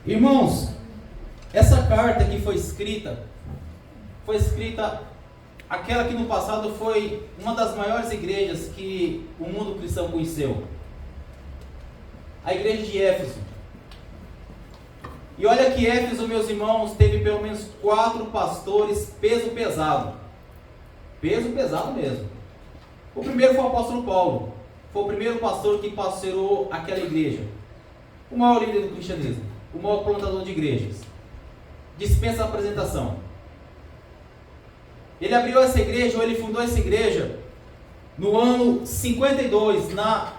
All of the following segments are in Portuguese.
Irmãos, essa carta que foi escrita aquela que no passado foi uma das maiores igrejas que o mundo cristão conheceu. A igreja de Éfeso. E olha que Éfeso, meus irmãos, teve pelo menos 4 pastores peso pesado. Peso pesado mesmo. O primeiro foi o apóstolo Paulo. Foi o primeiro pastor que pastoreou aquela igreja. O maior líder do cristianismo. O maior plantador de igrejas. Dispensa a apresentação. Ele abriu essa igreja, ou ele fundou essa igreja no ano 52, na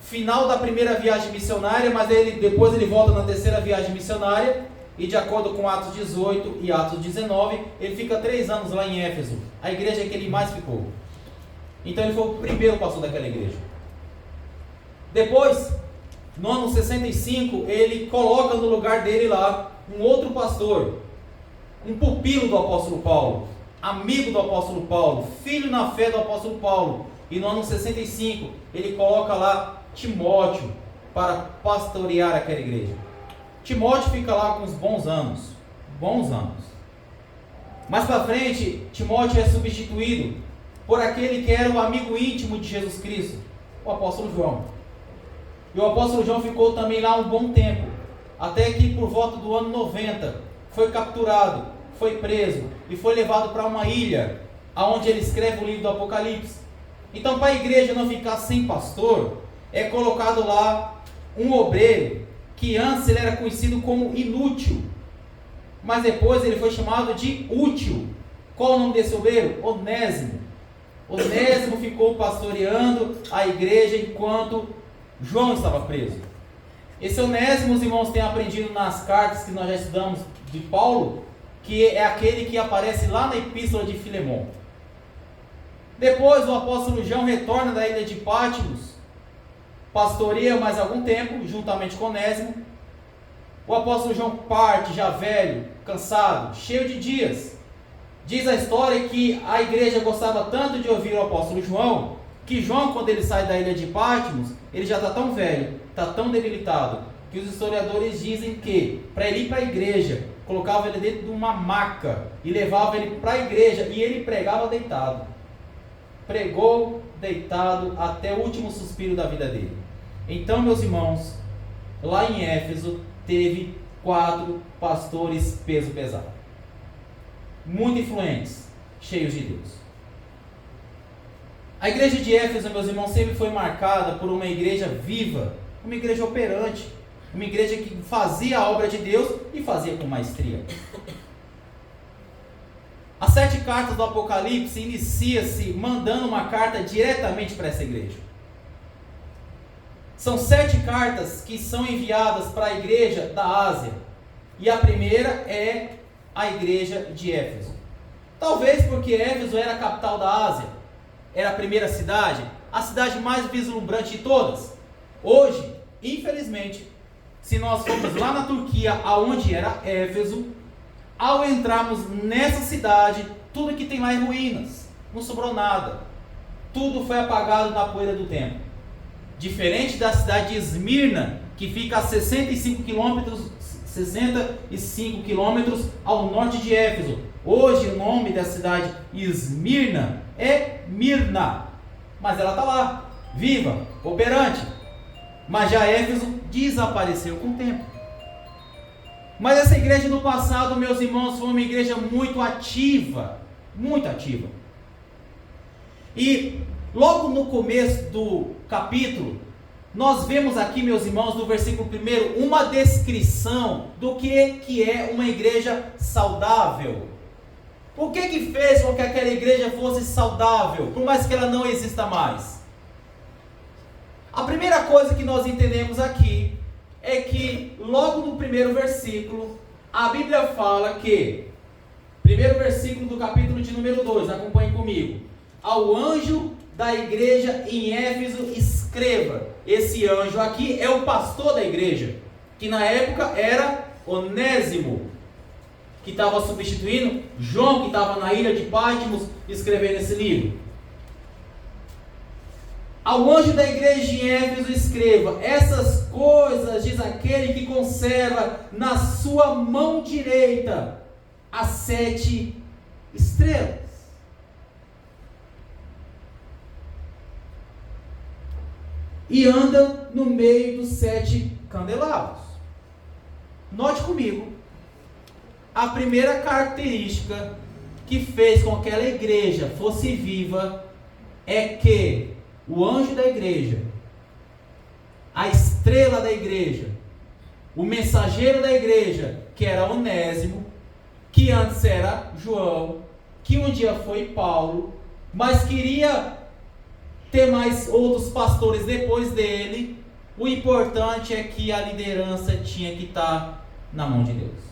final da primeira viagem missionária, mas depois ele volta na terceira viagem missionária, e de acordo com Atos 18 e Atos 19, ele fica 3 anos lá em Éfeso, a igreja que ele mais ficou. Então ele foi o primeiro pastor daquela igreja. Depois, no ano 65, ele coloca no lugar dele lá um outro pastor, um pupilo do apóstolo Paulo, amigo do apóstolo Paulo, filho na fé do apóstolo Paulo. E no ano 65 ele coloca lá Timóteo para pastorear aquela igreja. Timóteo fica lá com uns bons anos. Mais para frente, Timóteo é substituído por aquele que era o amigo íntimo de Jesus Cristo, o apóstolo João. E o apóstolo João ficou também lá um bom tempo, até que por volta do ano 90 foi capturado, foi preso e foi levado para uma ilha, aonde ele escreve o livro do Apocalipse. Então, para a igreja não ficar sem pastor, é colocado lá um obreiro, que antes ele era conhecido como inútil, mas depois ele foi chamado de útil. Qual o nome desse obreiro? Onésimo. Onésimo ficou pastoreando a igreja enquanto João estava preso. Esse Onésimo, os irmãos têm aprendido nas cartas que nós já estudamos de Paulo, que é aquele que aparece lá na epístola de Filemon. Depois o apóstolo João retorna da ilha de Pátimos, pastoreia mais algum tempo, juntamente com Onésimo. O apóstolo João parte, já velho, cansado, cheio de dias. Diz a história que a igreja gostava tanto de ouvir o apóstolo João, que João, quando ele sai da ilha de Pátimos, ele já está tão velho, está tão debilitado, que os historiadores dizem que, para ele ir para a igreja, colocava ele dentro de uma maca e levava ele para a igreja, e ele pregava deitado. Pregou deitado até o último suspiro da vida dele. Então, meus irmãos, lá em Éfeso teve 4 pastores peso pesado, muito influentes, cheios de Deus. A igreja de Éfeso, meus irmãos, sempre foi marcada por uma igreja viva, uma igreja operante, uma igreja que fazia a obra de Deus e fazia com maestria. As 7 cartas do Apocalipse inicia-se mandando uma carta diretamente para essa igreja. São 7 cartas que são enviadas para a igreja da Ásia. E a primeira é a igreja de Éfeso. Talvez porque Éfeso era a capital da Ásia, era a primeira cidade, a cidade mais vislumbrante de todas. Hoje, infelizmente, se nós formos lá na Turquia, aonde era Éfeso, ao entrarmos nessa cidade, tudo que tem lá é ruínas, não sobrou nada. Tudo foi apagado na poeira do tempo. Diferente da cidade de Esmirna, que fica a 65 quilômetros ao norte de Éfeso. Hoje o nome da cidade Esmirna é Mirna, mas ela está lá, viva, operante. Mas já Éfeso desapareceu com o tempo. Mas essa igreja no passado, meus irmãos, foi uma igreja muito ativa, muito ativa. E logo no começo do capítulo, nós vemos aqui, meus irmãos, no versículo 1, uma descrição do que é uma igreja saudável. O que fez com que aquela igreja fosse saudável, por mais que ela não exista mais? A primeira coisa que nós entendemos aqui é que logo no primeiro versículo, a Bíblia fala que, primeiro versículo do capítulo de número 2, acompanhe comigo: ao anjo da igreja em Éfeso escreva. Esse anjo aqui é o pastor da igreja, que na época era Onésimo, que estava substituindo João, que estava na ilha de Pátimos, escrevendo esse livro. Ao anjo da igreja em Éfeso escreva: essas coisas diz aquele que conserva na sua mão direita as 7 estrelas. E anda no meio dos 7 candelabros. Note comigo, a primeira característica que fez com que aquela igreja fosse viva é que o anjo da igreja, a estrela da igreja, o mensageiro da igreja, que era Onésimo, que antes era João, que um dia foi Paulo, mas queria ter mais outros pastores depois dele. O importante é que a liderança tinha que estar na mão de Deus.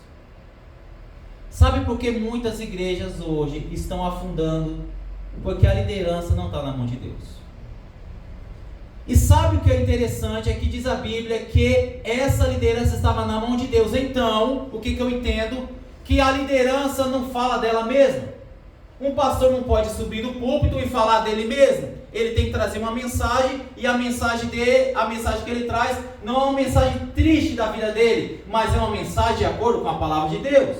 Sabe por que muitas igrejas hoje estão afundando? Porque a liderança não está na mão de Deus. E sabe o que é interessante? É que diz a Bíblia que essa liderança estava na mão de Deus. Então, o que eu entendo? Que a liderança não fala dela mesma. Um pastor não pode subir do púlpito e falar dele mesmo. Ele tem que trazer uma mensagem, e a mensagem que ele traz não é uma mensagem triste da vida dele, mas é uma mensagem de acordo com a palavra de Deus.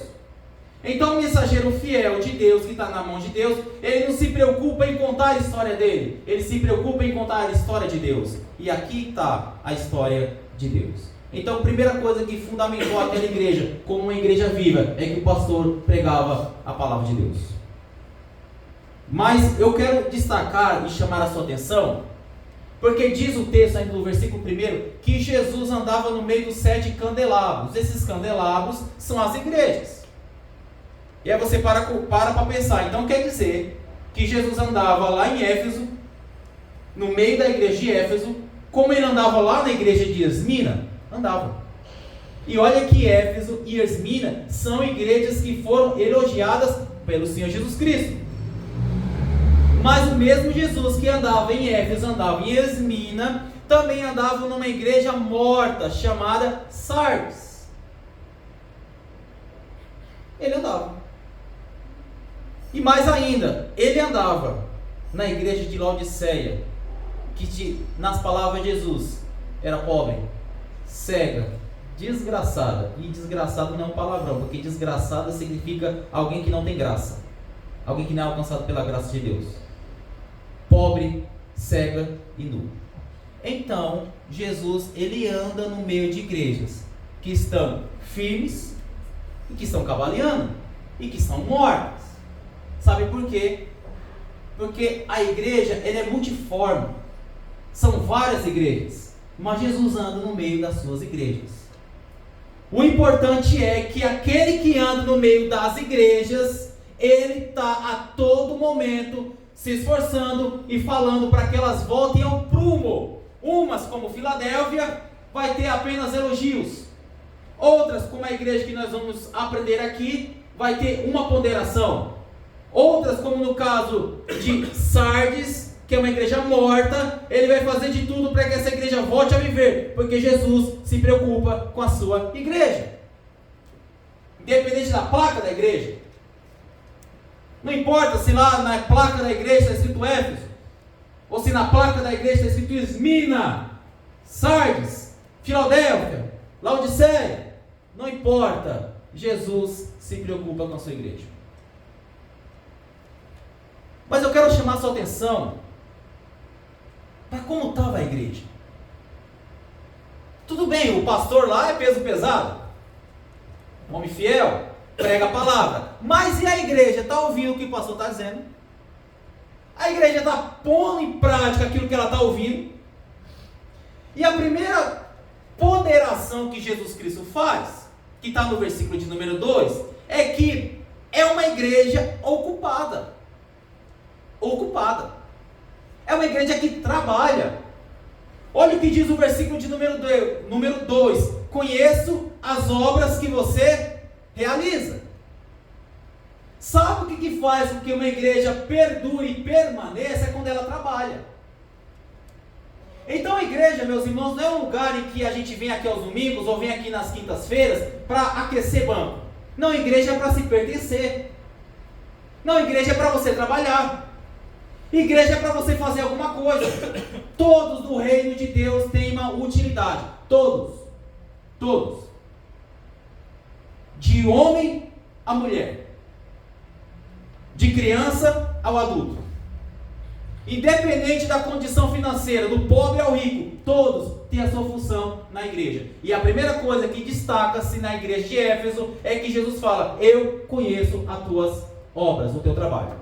Então o mensageiro fiel de Deus, que está na mão de Deus, ele não se preocupa em contar a história dele, ele se preocupa em contar a história de Deus. E aqui está a história de Deus. Então a primeira coisa que fundamentou aquela igreja como uma igreja viva é que o pastor pregava a palavra de Deus. Mas eu quero destacar e chamar a sua atenção, porque diz o texto aí no versículo 1 que Jesus andava no meio dos 7 candelabros. Esses candelabros são as igrejas. E aí você para pensar. Então quer dizer que Jesus andava lá em Éfeso, no meio da igreja de Éfeso, como ele andava lá na igreja de Esmina? Andava. E olha que Éfeso e Esmina são igrejas que foram elogiadas pelo Senhor Jesus Cristo. Mas o mesmo Jesus que andava em Éfeso, andava em Esmina, também andava numa igreja morta, chamada Sardes. Ele andava. E mais ainda, ele andava na igreja de Laodiceia, que nas palavras de Jesus, era pobre, cega, desgraçada. E desgraçado não é um palavrão, porque desgraçada significa alguém que não tem graça, alguém que não é alcançado pela graça de Deus. Pobre, cega e nu. Então, Jesus, ele anda no meio de igrejas que estão firmes e que estão cavaleando e que estão mortas. Sabe por quê? Porque a igreja, ela é multiforme. São várias igrejas, mas Jesus anda no meio das suas igrejas. O importante é que aquele que anda no meio das igrejas, ele está a todo momento se esforçando e falando para que elas voltem ao prumo. Umas, como Filadélfia, vai ter apenas elogios. Outras, como a igreja que nós vamos aprender aqui, vai ter uma ponderação. Outras, como no caso de Sardes, que é uma igreja morta, ele vai fazer de tudo para que essa igreja volte a viver, porque Jesus se preocupa com a sua igreja. Independente da placa da igreja. Não importa se lá na placa da igreja está escrito Éfeso, ou se na placa da igreja está escrito Esmina, Sardes, Filadélfia, Laodiceia. Não importa, Jesus se preocupa com a sua igreja. Mas eu quero chamar a sua atenção para como estava a igreja. Tudo bem, o pastor lá é peso pesado, um homem fiel, prega a palavra. Mas e a igreja? Está ouvindo o que o pastor está dizendo? A igreja está pondo em prática aquilo que ela está ouvindo? E a primeira ponderação que Jesus Cristo faz, que está no versículo de número 2, é que é uma igreja ocupada. Ocupada. É uma igreja que trabalha. Olha o que diz o versículo de número 2. Conheço as obras que você realiza. Sabe o que faz com que uma igreja perdure e permaneça? É quando ela trabalha. Então a igreja, meus irmãos, não é um lugar em que a gente vem aqui aos domingos ou vem aqui nas quintas-feiras para aquecer banco. Não, a igreja é para se pertencer. Não, a igreja é para você trabalhar. Igreja é para você fazer alguma coisa. Todos no reino de Deus têm uma utilidade. Todos. Todos. De homem a mulher. De criança ao adulto. Independente da condição financeira, do pobre ao rico, todos têm a sua função na igreja. E a primeira coisa que destaca-se na igreja de Éfeso é que Jesus fala: eu conheço as tuas obras, o teu trabalho.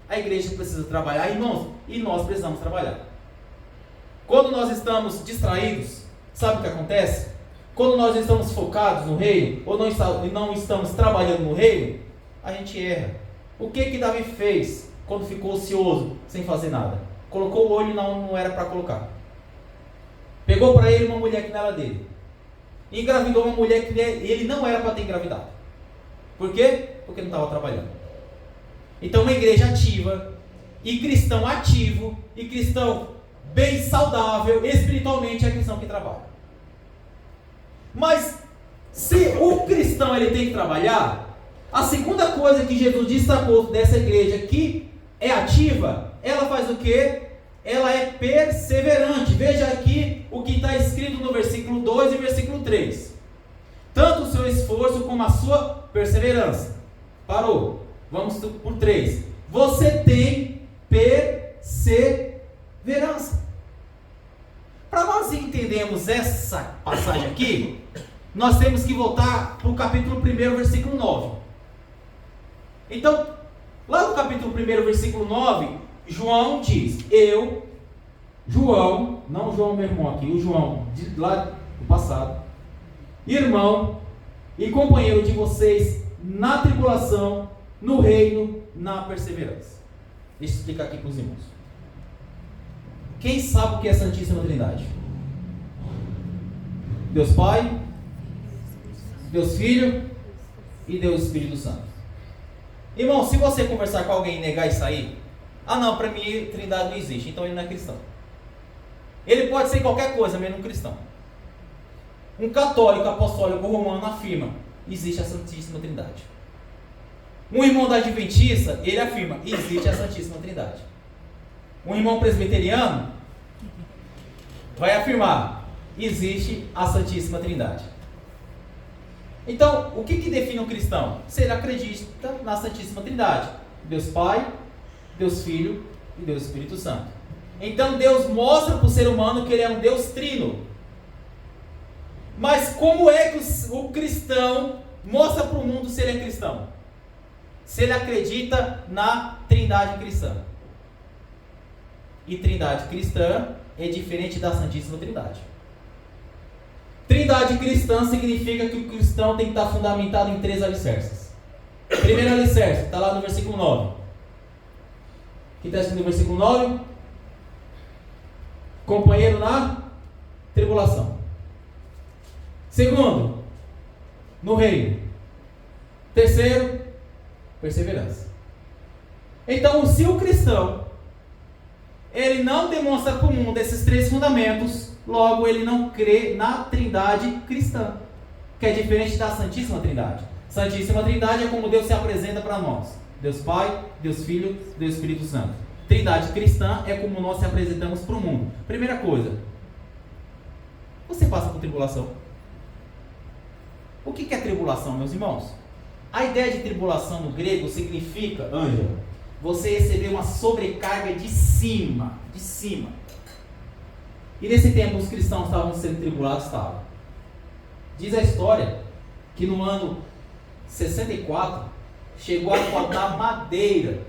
A igreja precisa trabalhar, irmãos, e nós precisamos trabalhar. Quando nós estamos distraídos, sabe o que acontece? Quando nós estamos focados no reino, ou não estamos trabalhando no reino, a gente erra. O que Davi fez quando ficou ocioso, sem fazer nada? Colocou o olho não era para colocar. Pegou para ele uma mulher que não era dele. Engravidou uma mulher que ele não era para ter engravidado. Por quê? Porque não estava trabalhando. Então uma igreja ativa, e cristão ativo, e cristão bem saudável, espiritualmente é cristão que trabalha. Mas se o cristão ele tem que trabalhar, a segunda coisa que Jesus destacou dessa igreja que é ativa, ela faz o quê? Ela é perseverante. Veja aqui o que está escrito no versículo 2 e versículo 3. Tanto o seu esforço como a sua perseverança. Parou. Vamos por 3. Você tem perseverança. Para nós entendermos essa passagem aqui, nós temos que voltar para o capítulo 1, versículo 9. Então, lá no capítulo 1, versículo 9, João diz: João, não João meu irmão aqui, o João lá do passado, irmão e companheiro de vocês na tribulação, no reino, na perseverança. Deixa eu explicar aqui para os irmãos. Quem sabe o que é a Santíssima Trindade? Deus Pai, Deus Filho e Deus Espírito Santo. Irmão, se você conversar com alguém e negar isso aí, não, para mim Trindade não existe, então ele não é cristão. Ele pode ser qualquer coisa, menos um cristão. Um católico apostólico romano afirma: existe a Santíssima Trindade. Um irmão da Adventista, ele afirma: existe a Santíssima Trindade. Um irmão presbiteriano vai afirmar: existe a Santíssima Trindade. Então, o que define um cristão? Se ele acredita na Santíssima Trindade: Deus Pai, Deus Filho e Deus Espírito Santo. Então Deus mostra para o ser humano que ele é um Deus trino. Mas como é que o cristão mostra para o mundo se ele é cristão? Se ele acredita na Trindade cristã. E Trindade cristã é diferente da Santíssima Trindade. Trindade cristã significa que o cristão tem que estar fundamentado em 3 alicerces. Primeiro alicerce, está lá no versículo 9. O que está escrito no versículo 9? Companheiro na tribulação. Segundo, no reino. Terceiro, perseverança. Então, se o cristão ele não demonstra para o mundo esses 3 fundamentos, logo ele não crê na Trindade cristã, que é diferente da Santíssima Trindade. Santíssima Trindade é como Deus se apresenta para nós: Deus Pai, Deus Filho, Deus Espírito Santo. Trindade cristã é como nós se apresentamos para o mundo. Primeira coisa, você passa por tribulação. O que é tribulação, meus irmãos? A ideia de tribulação no grego significa, Ângela, você receber uma sobrecarga de cima. E nesse tempo os cristãos estavam sendo tribulados? Estavam. Diz a história que no ano 64 chegou a faltar madeira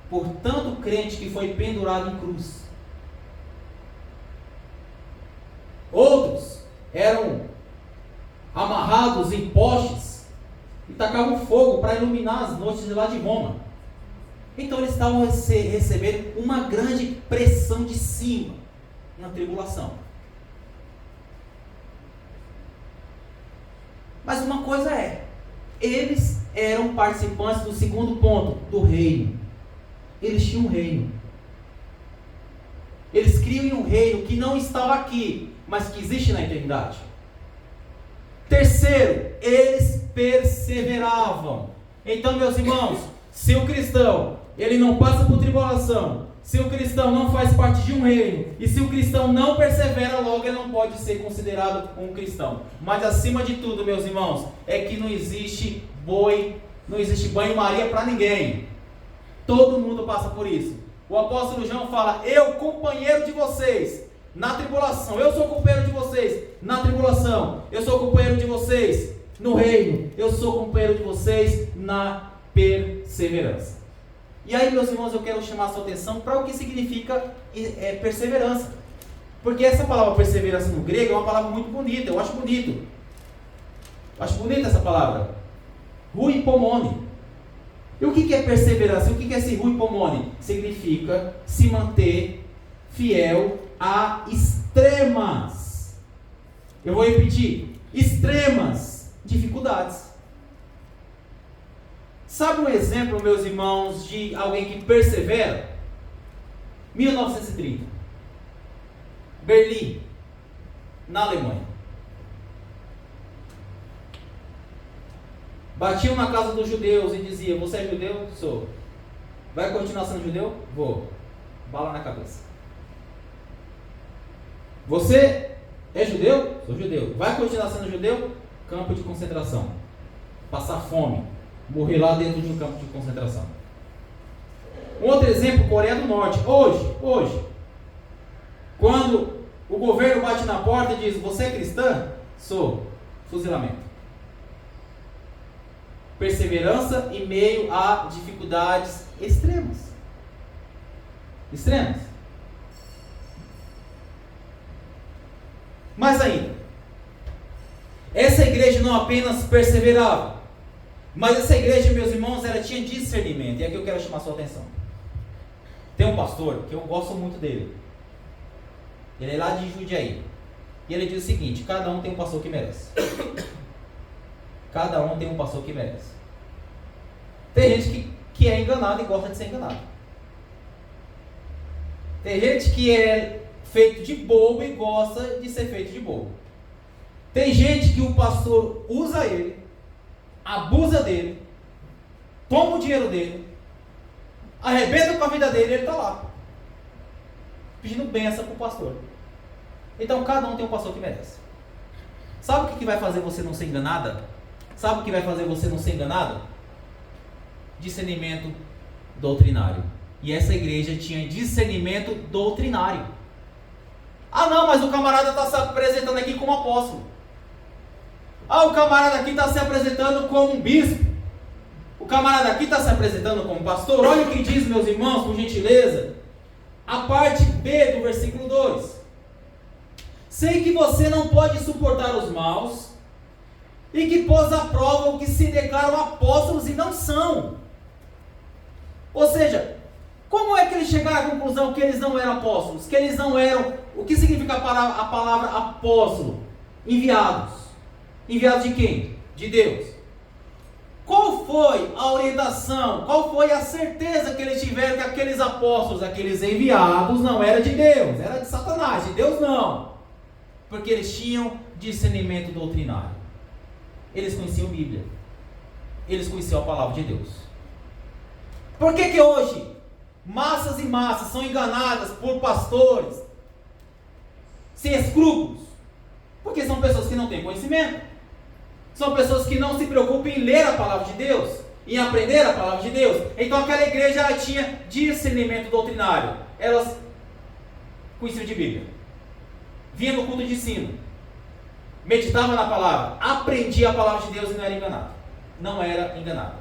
por tanto crente que foi pendurado em cruz. Outros eram amarrados em postes e tacavam fogo para iluminar as noites de lá de Roma. Então eles estavam recebendo uma grande pressão de cima na tribulação. Mas uma coisa eles eram participantes do segundo ponto, do reino. Eles tinham um reino. Eles criam em um reino que não estava aqui, mas que existe na eternidade. Terceiro, eles perseveravam. Então, meus irmãos, se o cristão ele não passa por tribulação, se o cristão não faz parte de um reino, e se o cristão não persevera, logo ele não pode ser considerado um cristão. Mas acima de tudo, meus irmãos, é que não existe banho-maria para ninguém. Todo mundo passa por isso. O apóstolo João fala: eu, companheiro de vocês na tribulação, eu sou companheiro de vocês na tribulação, eu sou companheiro de vocês no reino, eu sou companheiro de vocês na perseverança. E aí, meus irmãos, eu quero chamar a sua atenção para o que significa perseverança. Porque essa palavra perseverança no grego é uma palavra muito bonita, eu acho bonito. Acho bonita essa palavra. Huipomone. E o que é perseverança? O que é esse huipomone? Significa se manter fiel a extremas. Eu vou repetir. Extremas dificuldades. Sabe um exemplo, meus irmãos, de alguém que persevera? 1930. Berlim, na Alemanha. Batiam na casa dos judeus e diziam: você é judeu? Sou. Vai continuar sendo judeu? Vou. Bala na cabeça. Você é judeu? Sou judeu. Vai continuar sendo judeu? Campo de concentração. Passar fome. Morrer lá dentro de um campo de concentração. Um outro exemplo, Coreia do Norte. Hoje, quando o governo bate na porta e diz: você é cristã? Sou. Fuzilamento. Perseverança em meio a dificuldades extremas. Mais ainda, essa igreja não apenas perseverava, mas essa igreja, meus irmãos, ela tinha discernimento. E aqui eu quero chamar a sua atenção. Tem um pastor que eu gosto muito dele. Ele é lá de Jundiaí. E ele diz o seguinte: cada um tem um pastor que merece. Cada um tem um pastor que merece. Tem gente que é enganado e gosta de ser enganado. Tem gente que é feito de bobo e gosta de ser feito de bobo. Tem gente que o pastor usa ele, abusa dele, toma o dinheiro dele, arrebenta com a vida dele e ele está lá, pedindo bênção para o pastor. Então cada um tem um pastor que merece. Sabe o que vai fazer você não ser enganada? Sabe o que vai fazer você não ser enganado? Discernimento doutrinário. E essa igreja tinha discernimento doutrinário. Ah não, mas o camarada está se apresentando aqui como apóstolo. Ah, o camarada aqui está se apresentando como um bispo. O camarada aqui está se apresentando como pastor. Olha o que diz, meus irmãos, por gentileza, a parte B do versículo 2. Sei que você não pode suportar os maus, e que pôs à prova o que se declaram apóstolos e não são. Ou seja, como é que eles chegaram à conclusão que eles não eram apóstolos? Que eles não eram, o que significa a palavra apóstolo? Enviados. Enviados de quem? De Deus. Qual foi a orientação, qual foi a certeza que eles tiveram que aqueles apóstolos, aqueles enviados, não eram de Deus, era de Satanás, de Deus não? Porque eles tinham discernimento doutrinário. Eles conheciam a Bíblia. Eles conheciam a palavra de Deus. Por que hoje massas e massas são enganadas por pastores sem escrúpulos? Porque são pessoas que não têm conhecimento. São pessoas que não se preocupam em ler a palavra de Deus, em aprender a palavra de Deus. Então aquela igreja, ela tinha discernimento doutrinário. Elas conheciam de Bíblia. Vinha no culto de ensino. Meditava na palavra, aprendia a palavra de Deus e não era enganado. Não era enganado.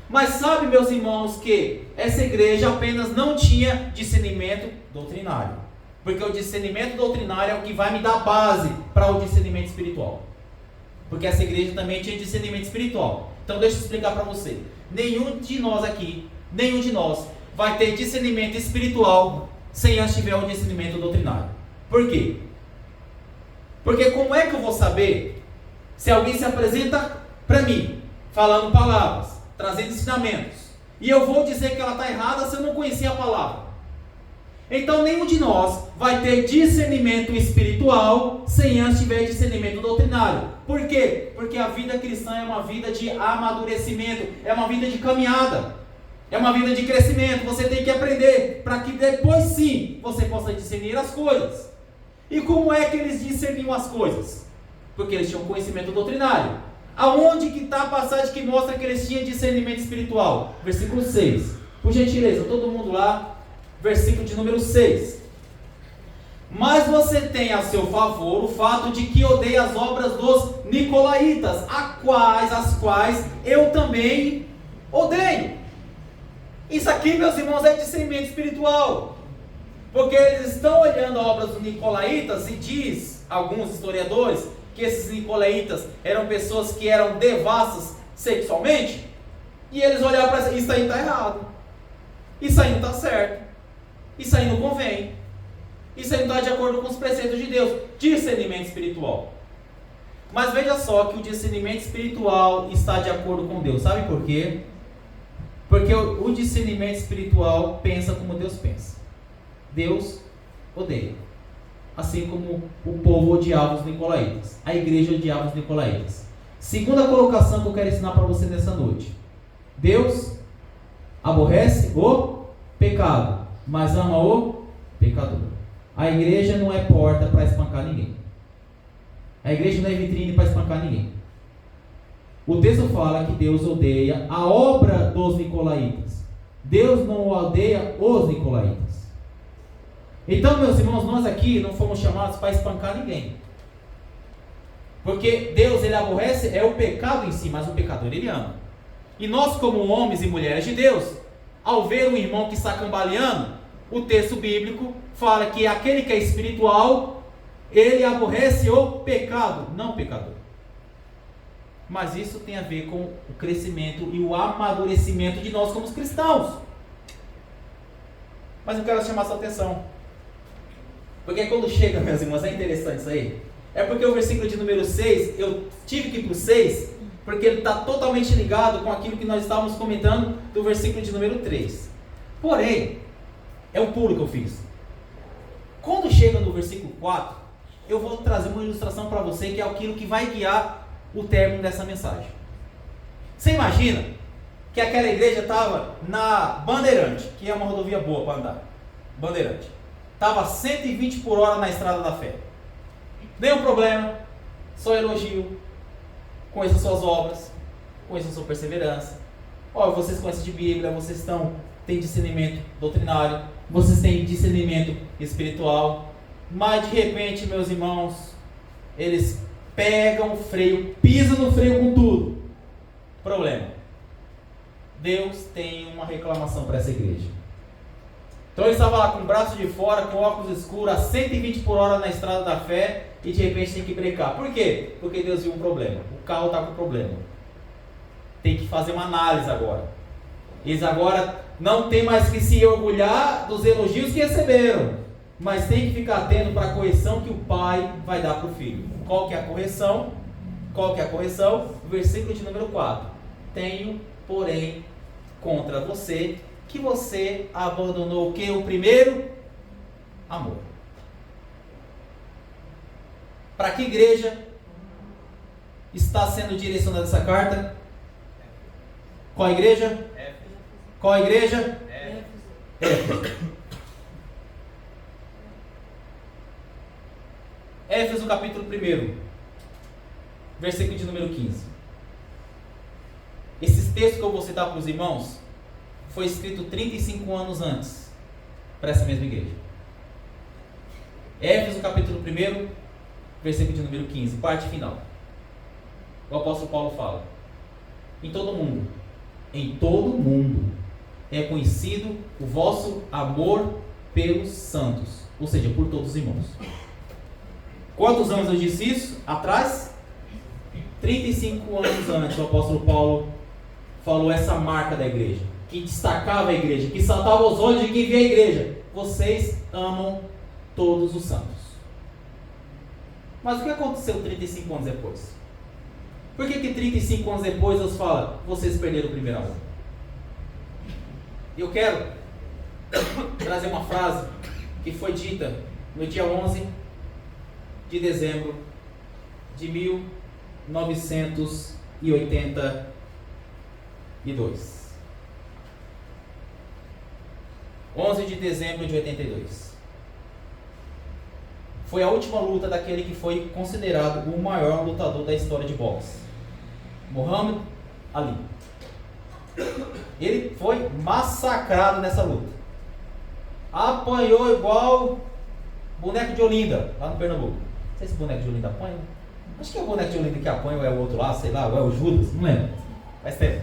Mas sabe, meus irmãos, que essa igreja apenas não tinha discernimento doutrinário. Porque o discernimento doutrinário é o que vai me dar base para o discernimento espiritual. Porque essa igreja também tinha discernimento espiritual. Então deixa eu explicar para você. Nenhum de nós aqui, nenhum de nós vai ter discernimento espiritual sem antes tiver um discernimento doutrinário. Por quê? Porque como é que eu vou saber se alguém se apresenta para mim, falando palavras, trazendo ensinamentos, e eu vou dizer que ela está errada se eu não conhecer a palavra? Então nenhum de nós vai ter discernimento espiritual sem antes tiver discernimento doutrinário. Por quê? Porque a vida cristã é uma vida de amadurecimento, é uma vida de caminhada, É uma vida de crescimento. Você tem que aprender para que depois sim você possa discernir as coisas. E como é que eles discerniam as coisas? Porque eles tinham conhecimento doutrinário. Aonde que está a passagem que mostra que eles tinham discernimento espiritual? Versículo 6. Por gentileza, todo mundo lá. Versículo de número 6. Mas você tem a seu favor o fato de que odeia as obras dos nicolaítas, as quais eu também odeio. Isso aqui, meus irmãos, é discernimento espiritual. Porque eles estão olhando a obra dos nicolaítas e diz, alguns historiadores, que esses nicolaítas eram pessoas que eram devassas sexualmente. E eles olharam para isso aí está errado. Isso aí não está certo. Isso aí não convém. Isso aí não está de acordo com os preceitos de Deus. Discernimento espiritual. Mas veja só que o discernimento espiritual está de acordo com Deus. Sabe por quê? Porque o discernimento espiritual pensa como Deus pensa. Deus odeia. Assim como o povo odiava os nicolaítas. A igreja odiava os nicolaítas. Segunda colocação que eu quero ensinar para você nessa noite. Deus aborrece o pecado, mas ama o pecador. A igreja não é porta para espancar ninguém. A igreja não é vitrine para espancar ninguém. O texto fala que Deus odeia a obra dos nicolaítas. Deus não odeia os nicolaítas. Então, meus irmãos, nós aqui não fomos chamados para espancar ninguém. Porque Deus, ele aborrece é o pecado em si, mas o pecador ele ama. E nós, como homens e mulheres de Deus, ao ver um irmão que está cambaleando, o texto bíblico fala que aquele que é espiritual, ele aborrece o pecado, não o pecador. Mas isso tem a ver com o crescimento e o amadurecimento de nós como cristãos. Mas eu quero chamar sua atenção. Porque quando chega, meus irmãos, é interessante isso aí. É porque o versículo de número 6, eu tive que ir para o 6, porque ele está totalmente ligado com aquilo que nós estávamos comentando do versículo de número 3. Porém, é o pulo que eu fiz. Quando chega no versículo 4, eu vou trazer uma ilustração para você, que é aquilo que vai guiar o término dessa mensagem. Você imagina que aquela igreja estava na Bandeirante, que é uma rodovia boa para andar. Bandeirante. Estava 120 por hora na estrada da fé. Nenhum problema, só elogio. Conheçam suas obras, conheçam sua perseverança. Olha, vocês conhecem de Bíblia, vocês têm discernimento doutrinário, vocês têm discernimento espiritual. Mas de repente, meus irmãos, eles pegam o freio, pisam no freio com tudo. Problema. Deus tem uma reclamação para essa igreja. Então ele estava lá com o braço de fora, com óculos escuros, a 120 por hora na estrada da fé, e de repente tem que brecar. Por quê? Porque Deus viu um problema. O carro está com problema. Tem que fazer uma análise agora. Eles agora não tem mais que se orgulhar dos elogios que receberam, mas tem que ficar atento para a correção que o pai vai dar para o filho. Qual que é a correção? Qual que é a correção? Versículo de número 4. Tenho, porém, contra você, que você abandonou o que? O primeiro amor. Para que igreja está sendo direcionada essa carta? Qual igreja? Qual igreja? Éfeso. Éfeso capítulo 1, versículo de número 15. Esses textos que eu vou citar para os irmãos foi escrito 35 anos antes para essa mesma igreja. Éfeso capítulo 1, versículo de número 15, parte final. O apóstolo Paulo fala: em todo mundo é conhecido o vosso amor pelos santos, ou seja, por todos os irmãos. Quantos anos eu disse isso? Atrás? 35 anos antes, o apóstolo Paulo falou essa marca da igreja, que destacava a igreja, que saltava os olhos de quem via a igreja: vocês amam todos os santos. Mas o que aconteceu 35 anos depois? Por que 35 anos depois Deus fala: vocês perderam o primeiro amor? Eu quero trazer uma frase que foi dita no dia 11 de dezembro de 1982. 11 de dezembro de 82. Foi a última luta daquele que foi considerado o maior lutador da história de boxe, Muhammad Ali. Ele foi massacrado nessa luta. Apanhou igual boneco de Olinda, lá no Pernambuco. Não sei se o boneco de Olinda apanha. Acho que é o boneco de Olinda que apanha, ou é o outro lá, sei lá, ou é o Judas, não lembro. Faz tempo.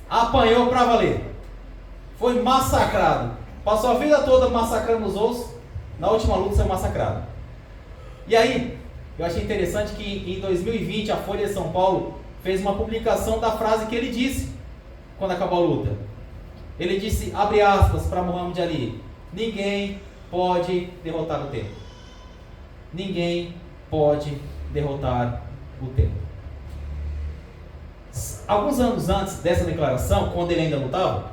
Apanhou pra valer. Foi massacrado. Passou a vida toda massacrando os outros. Na última luta foi massacrado. E aí, eu achei interessante que em 2020 a Folha de São Paulo fez uma publicação da frase que ele disse quando acabou a luta. Ele disse, abre aspas para Muhammad Ali: ninguém pode derrotar o tempo. Ninguém pode derrotar o tempo. Alguns anos antes dessa declaração, quando ele ainda lutava,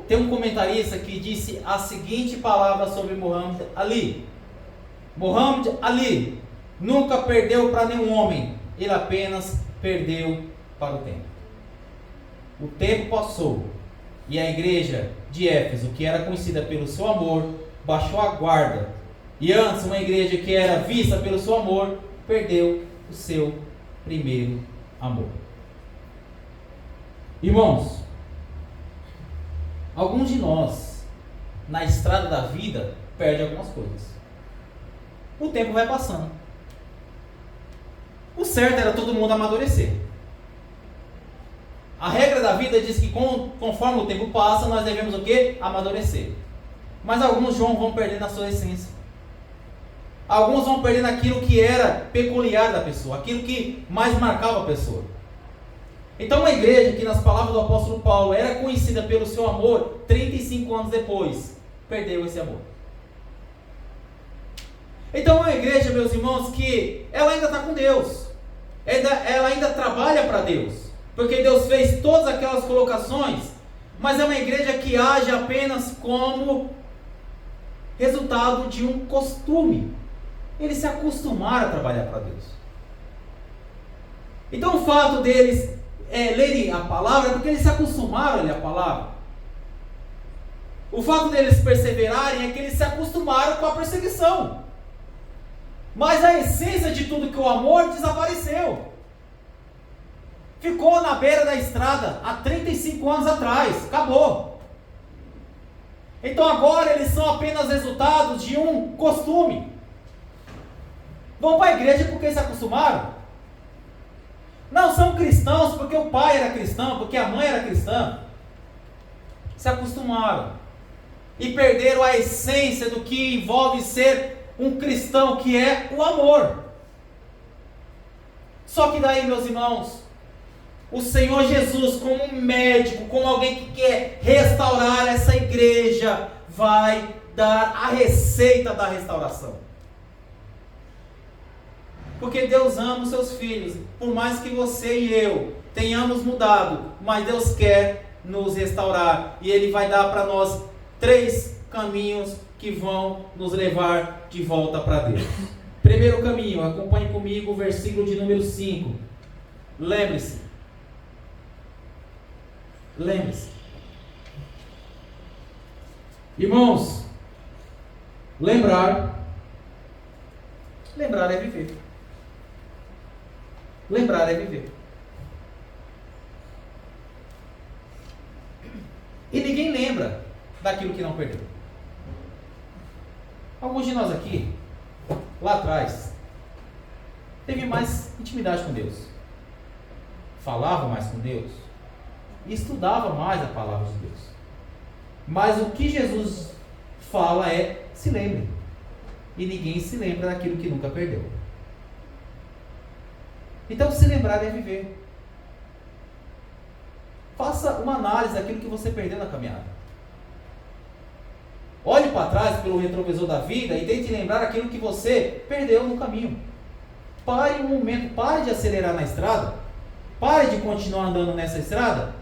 tem um comentarista que disse a seguinte palavra sobre Muhammad Ali: Muhammad Ali nunca perdeu para nenhum homem, ele apenas perdeu para o tempo. O tempo passou e a igreja de Éfeso, que era conhecida pelo seu amor, baixou a guarda. E antes, uma igreja que era vista pelo seu amor, perdeu o seu primeiro amor. Irmãos, alguns de nós, na estrada da vida, perdem algumas coisas. O tempo vai passando. O certo era todo mundo amadurecer. A regra da vida diz que conforme o tempo passa, nós devemos o quê? Amadurecer. Mas alguns vão perdendo a sua essência. Alguns vão perdendo aquilo que era peculiar da pessoa, aquilo que mais marcava a pessoa. Então uma igreja que nas palavras do apóstolo Paulo era conhecida pelo seu amor, 35 anos depois, perdeu esse amor. Então uma igreja, meus irmãos, que ela ainda está com Deus, ela ainda trabalha para Deus, porque Deus fez todas aquelas colocações, mas é uma igreja que age apenas como resultado de um costume. Eles se acostumaram a trabalhar para Deus. Então o fato deles lerem a palavra é porque eles se acostumaram a ler a palavra. O fato deles perseverarem é que eles se acostumaram com a perseguição. Mas a essência de tudo, que o amor, desapareceu. Ficou na beira da estrada há 35 anos atrás. Acabou. Então agora eles são apenas resultados de um costume. Vão para a igreja porque se acostumaram. Não são cristãos porque o pai era cristão, porque a mãe era cristã. Se acostumaram. E perderam a essência do que envolve ser um cristão, que é o amor. Só que daí, meus irmãos, o Senhor Jesus, como um médico, como alguém que quer restaurar essa igreja, vai dar a receita da restauração. Porque Deus ama os seus filhos. Por mais que você e eu tenhamos mudado, mas Deus quer nos restaurar. E Ele vai dar para nós 3 caminhos que vão nos levar de volta para Deus. Primeiro caminho, acompanhe comigo o versículo de número 5. Lembre-se. Lembre-se. Irmãos, lembrar é viver. Lembrar é viver. E ninguém lembra daquilo que não perdeu. Alguns de nós aqui, lá atrás, teve mais intimidade com Deus, falava mais com Deus, e estudava mais a palavra de Deus. Mas o que Jesus fala é: se lembre. E ninguém se lembra daquilo que nunca perdeu. Então, se lembrar é viver. Faça uma análise daquilo que você perdeu na caminhada. Olhe para trás pelo retrovisor da vida e tente lembrar aquilo que você perdeu no caminho. Pare um momento, pare de acelerar na estrada, pare de continuar andando nessa estrada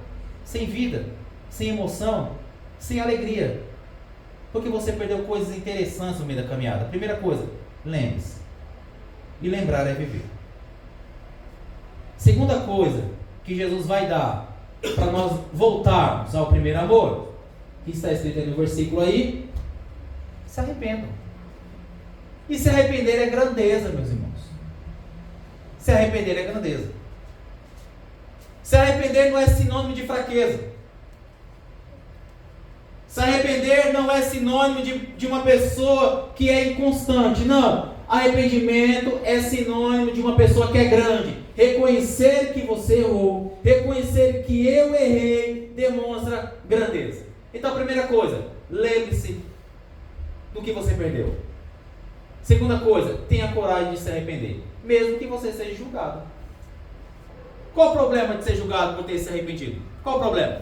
sem vida, sem emoção, sem alegria, porque você perdeu coisas interessantes no meio da caminhada. Primeira coisa, lembre-se. E lembrar é viver. Segunda coisa que Jesus vai dar para nós voltarmos ao primeiro amor, que está escrito aí no versículo aí, se arrependam. E se arrepender é grandeza, meus irmãos. Se arrepender é grandeza. Se arrepender não é sinônimo de fraqueza. Se arrepender não é sinônimo de uma pessoa que é inconstante. Não. Arrependimento é sinônimo de uma pessoa que é grande. Reconhecer que você errou, reconhecer que eu errei, demonstra grandeza. Então, a primeira coisa, lembre-se do que você perdeu. Segunda coisa, tenha coragem de se arrepender, mesmo que você seja julgado. Qual o problema de ser julgado por ter se arrependido? Qual o problema?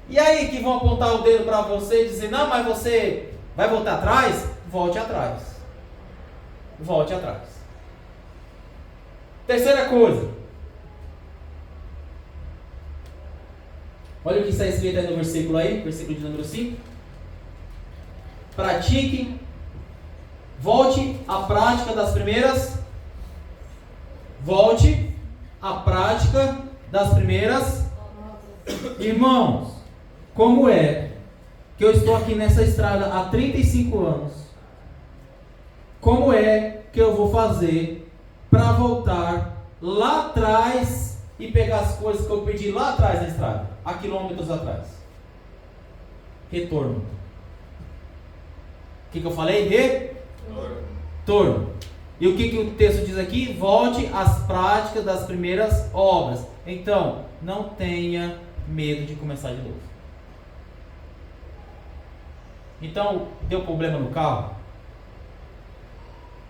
E aí que vão apontar o dedo para você e dizer, não, mas você vai voltar atrás? Volte atrás. Volte atrás. Terceira coisa. Olha o que está escrito aí no versículo aí, versículo de número 5. Pratique, volte à prática das primeiras. Volte à prática das primeiras. Irmãos, como é que eu estou aqui nessa estrada há 35 anos? Como é que eu vou fazer para voltar lá atrás e pegar as coisas que eu perdi lá atrás na estrada, há quilômetros atrás? Retorno. O que eu falei? Retorno. E o que o texto diz aqui? Volte às práticas das primeiras obras. Então, não tenha medo de começar de novo. Então, deu problema no carro?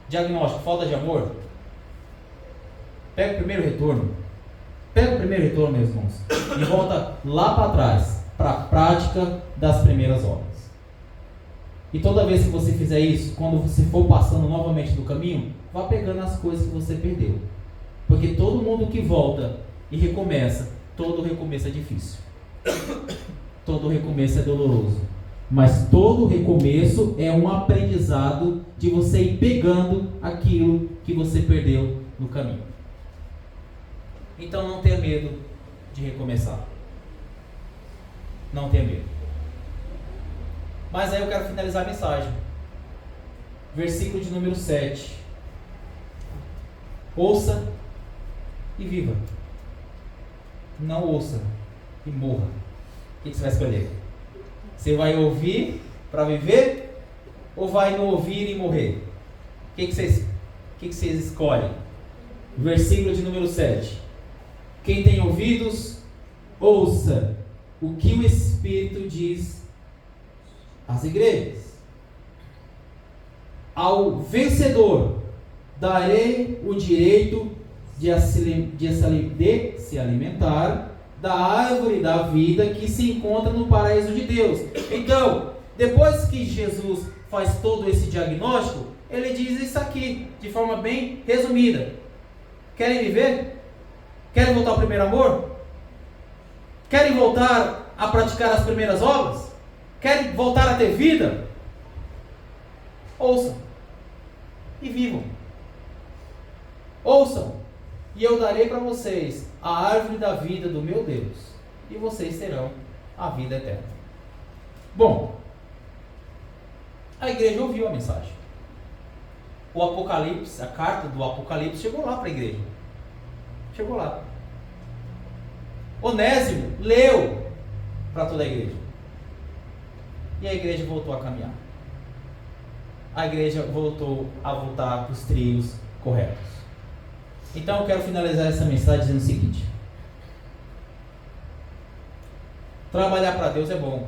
Diagnóstico, falta de amor? Pega o primeiro retorno. Pega o primeiro retorno, meus irmãos, e volta lá para trás, para a prática das primeiras obras. E toda vez que você fizer isso, quando você for passando novamente do caminho, vá pegando as coisas que você perdeu. Porque todo mundo que volta e recomeça, todo recomeço é difícil. Todo recomeço é doloroso. Mas todo recomeço é um aprendizado de você ir pegando aquilo que você perdeu no caminho. Então não tenha medo de recomeçar. Não tenha medo. Mas aí eu quero finalizar a mensagem. Versículo de número 7. Ouça e viva. Não ouça e morra. O que você vai escolher? Você vai ouvir para viver? Ou vai não ouvir e morrer? O que vocês escolhem? Versículo de número 7. Quem tem ouvidos, ouça o que o Espírito diz às igrejas. Ao vencedor darei o direito de se alimentar da árvore da vida que se encontra no paraíso de Deus. Então, depois que Jesus faz todo esse diagnóstico, ele diz isso aqui, de forma bem resumida. Querem viver? Querem voltar ao primeiro amor? Querem voltar a praticar as primeiras obras? Querem voltar a ter vida? Ouçam e vivam. Ouçam, e eu darei para vocês a árvore da vida do meu Deus, e vocês terão a vida eterna. Bom, a igreja ouviu a mensagem. O Apocalipse, a carta do Apocalipse chegou lá para a igreja. Chegou lá. Onésimo leu para toda a igreja. E a igreja voltou a caminhar. A igreja voltou a voltar para os trilhos corretos. Então eu quero finalizar essa mensagem dizendo o seguinte: trabalhar para Deus é bom.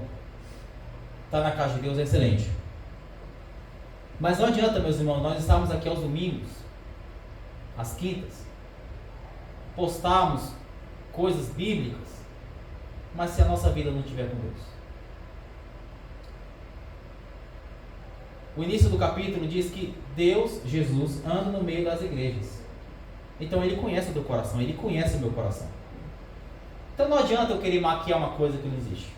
Estar na casa de Deus é excelente. Mas não adianta, meus irmãos, nós estamos aqui aos domingos, às quintas, postarmos coisas bíblicas, mas se a nossa vida não estiver com Deus. O início do capítulo diz que Deus, Jesus, anda no meio das igrejas. Então Ele conhece o teu coração, Ele conhece o meu coração. Então não adianta eu querer maquiar uma coisa que não existe.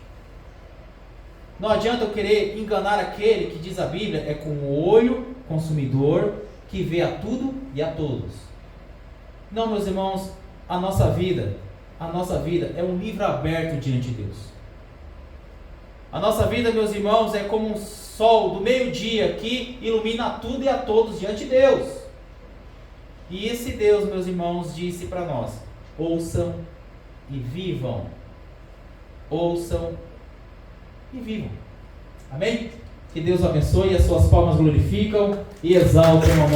Não adianta eu querer enganar aquele que diz a Bíblia é com o olho consumidor que vê a tudo e a todos. Não, meus irmãos, a nossa vida a nossa vida é um livro aberto diante de Deus. A nossa vida, meus irmãos, é como um sol do meio-dia que ilumina tudo e a todos diante de Deus. E esse Deus, meus irmãos, disse para nós: ouçam e vivam. Ouçam e vivam. Amém? Que Deus abençoe, as suas palmas glorificam e exaltam o nome